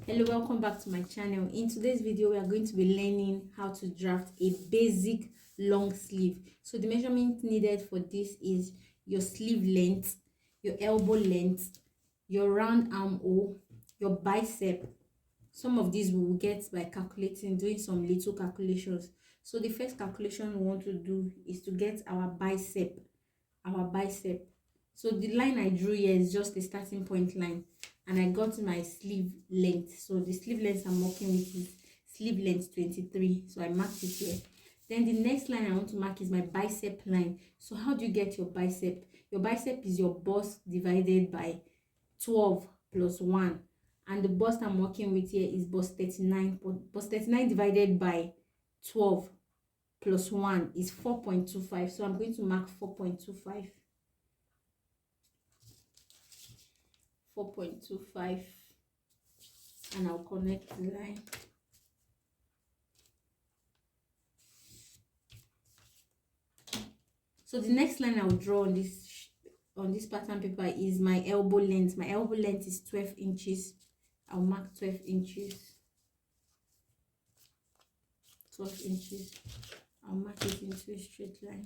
Hello, welcome back to my channel. In today's video we are going to be learning how to draft a basic long sleeve. So the measurement needed for this is your sleeve length, your elbow length, your round armhole, your bicep. Some of these we will get by doing some little calculations. So the first calculation we want to do is to get our bicep. So the line I drew here is just a starting point line, and I got my sleeve length. So the sleeve length I'm working with is sleeve length 23, so I marked it here. Then the next line I want to mark is my bicep line. So how do you get your bicep? Your bicep is your bust divided by 12 plus 1, and the bust I'm working with here is bust 39. Bust 39 divided by 12 plus 1 is 4.25, so I'm going to mark 4.25. 4.25, and I'll connect the line. So the next line I'll draw on this pattern paper is my elbow length. My elbow length is 12 inches. I'll mark 12 inches. 12 inches. I'll mark it into a straight line.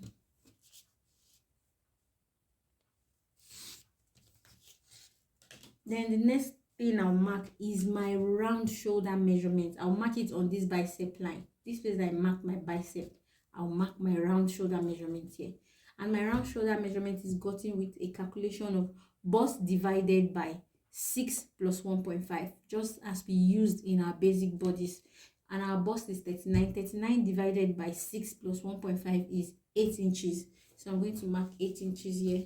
Then the next thing I'll mark is my round shoulder measurement. I'll mark it on this bicep line. This place I mark my bicep, I'll mark my round shoulder measurement here. And my round shoulder measurement is gotten with a calculation of bust divided by 6 plus 1.5, just as we used in our basic bodies. And our bust is 39. 39 divided by 6 plus 1.5 is 8 inches. So I'm going to mark 8 inches here.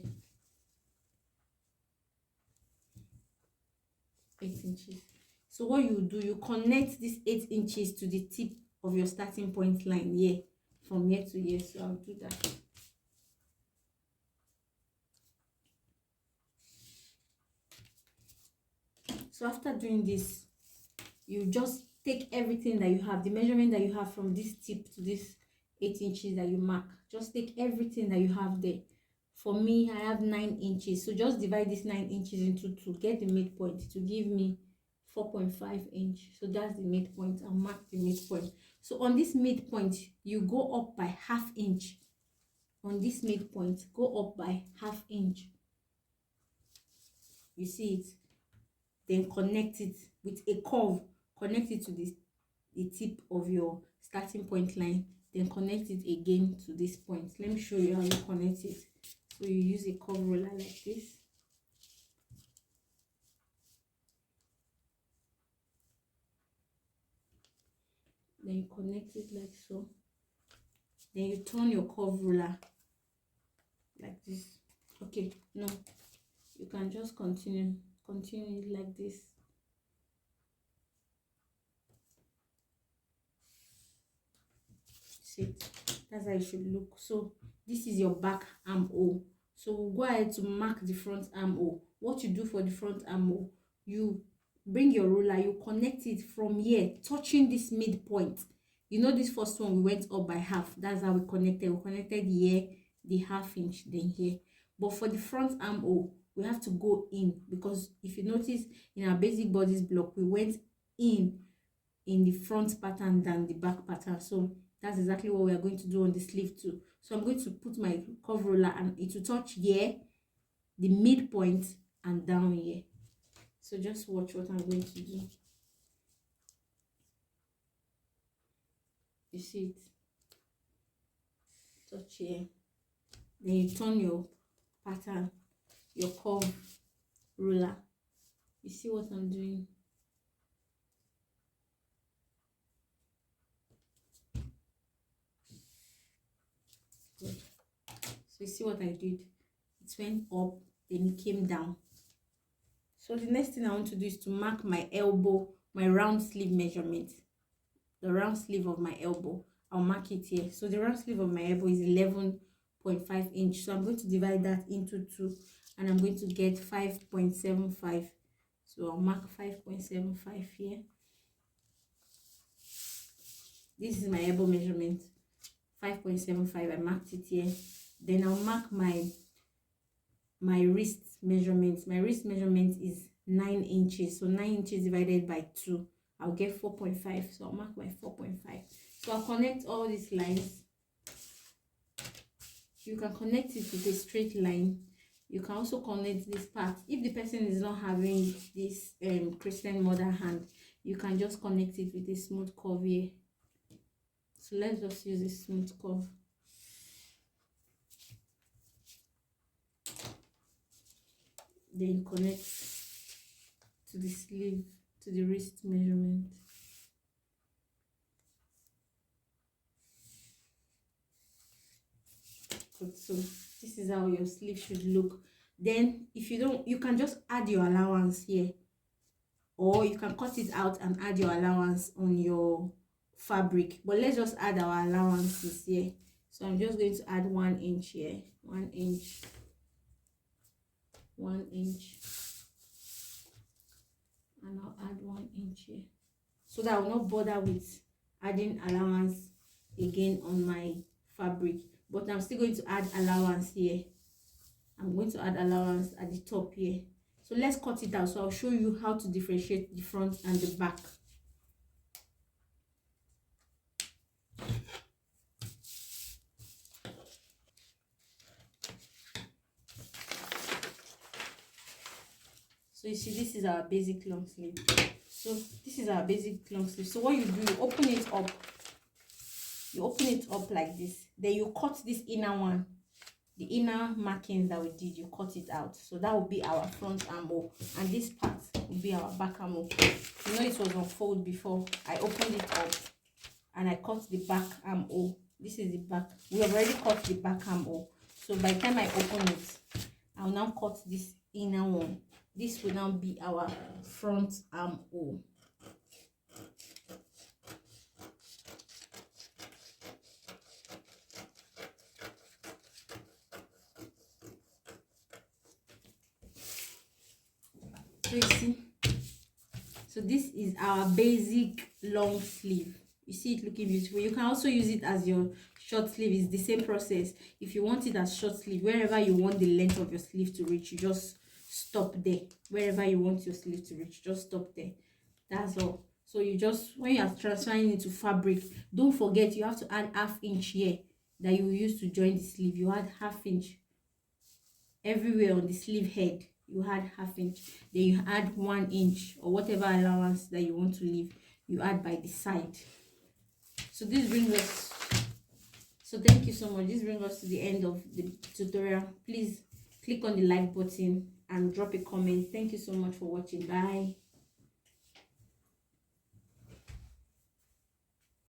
8 inches. So what you do, you connect this 8 inches to the tip of your starting point line here, from here to here. So I'll do that. So after doing this, you just take everything that you have, the measurement that you have from this tip to this 8 inches that you mark, just take everything that you have there. For me, I have 9 inches, so just divide this 9 inches into 2, get the midpoint to give me 4.5 inch. So that's the midpoint. I'll mark the midpoint. So on this midpoint, you go up by ½ inch. On this midpoint, go up by ½ inch. You see it? Then connect it with a curve. Connect it to the tip of your starting point line. Then connect it again to this point. Let me show you how you connect it. So you use a curve roller like this. Then you connect it like so. Then you turn your curve ruler like this. Okay, no, you can just continue it like this. See, that's how it should look. So this is your back armhole. So we'll go ahead to mark the front armhole. What you do for the front armhole, you bring your ruler, you connect it from here, touching this midpoint. You know, this first one we went up by half. That's how we connected. We connected here, the ½ inch, then here. But for the front armhole, we have to go in, because if you notice in our basic bodies block, we went in the front pattern than the back pattern. So that's exactly what we are going to do on the sleeve too. So I'm going to put my curve ruler and it will touch here, the midpoint, and down here. So just watch what I'm going to do. You see it? Touch here. Then you turn your pattern, your curve ruler. You see what I'm doing? Good. So you see what I did? It went up, then it came down. So the next thing I want to do is to mark my elbow, my round sleeve measurement. The round sleeve of my elbow, I'll mark it here. So the round sleeve of my elbow is 11.5 inch. So I'm going to divide that into 2, and I'm going to get 5.75. So I'll mark 5.75 here. This is my elbow measurement, 5.75. I marked it here. Then I'll mark my wrist measurement. My wrist measurement is 9 inches. So 9 inches divided by 2, I'll get 4.5. So I'll mark my 4.5. So I'll connect all these lines. You can connect it with a straight line. You can also connect this part. If the person is not having this Christian mother hand, you can just connect it with a smooth curve here. So let's just use a smooth curve. Then connect to the sleeve, to the wrist measurement. Good. So this is how your sleeve should look. Then if you don't, you can just add your allowance here, or you can cut it out and add your allowance on your fabric. But let's just add our allowances here. So I'm just going to add 1 inch here, 1 inch, 1 inch, and I'll add 1 inch here, so that I will not bother with adding allowance again on my fabric. But I'm still going to add allowance here. I'm going to add allowance at the top here. So let's cut it out. So I'll show you how to differentiate the front and the back. So you see, this is our basic long sleeve. So this is our basic long sleeve. So what you do, you open it up. You open it up like this. Then you cut this inner one. The inner markings that we did, you cut it out. So that will be our front armhole. And this part will be our back armhole. You know it was on fold before. I opened it up and I cut the back armhole. This is the back. We have already cut the back armhole. So by the time I open it, I'll now cut this inner one. This will now be our front armhole. So you see, so this is our basic long sleeve. You see it looking beautiful. You can also use it as your short sleeve. It's the same process. If you want it as short sleeve, wherever you want the length of your sleeve to reach, you just stop there. Wherever you want your sleeve to reach, just stop there. That's all. So you just, when you are transferring into fabric, don't forget you have to add ½ inch here that you will use to join the sleeve. You add ½ inch everywhere on the sleeve head. You add ½ inch. Then you add 1 inch or whatever allowance that you want to leave. You add by the side. So this brings us, so thank you so much. This brings us to the end of the tutorial. Please click on the like button and drop a comment. Thank you so much for watching. Bye.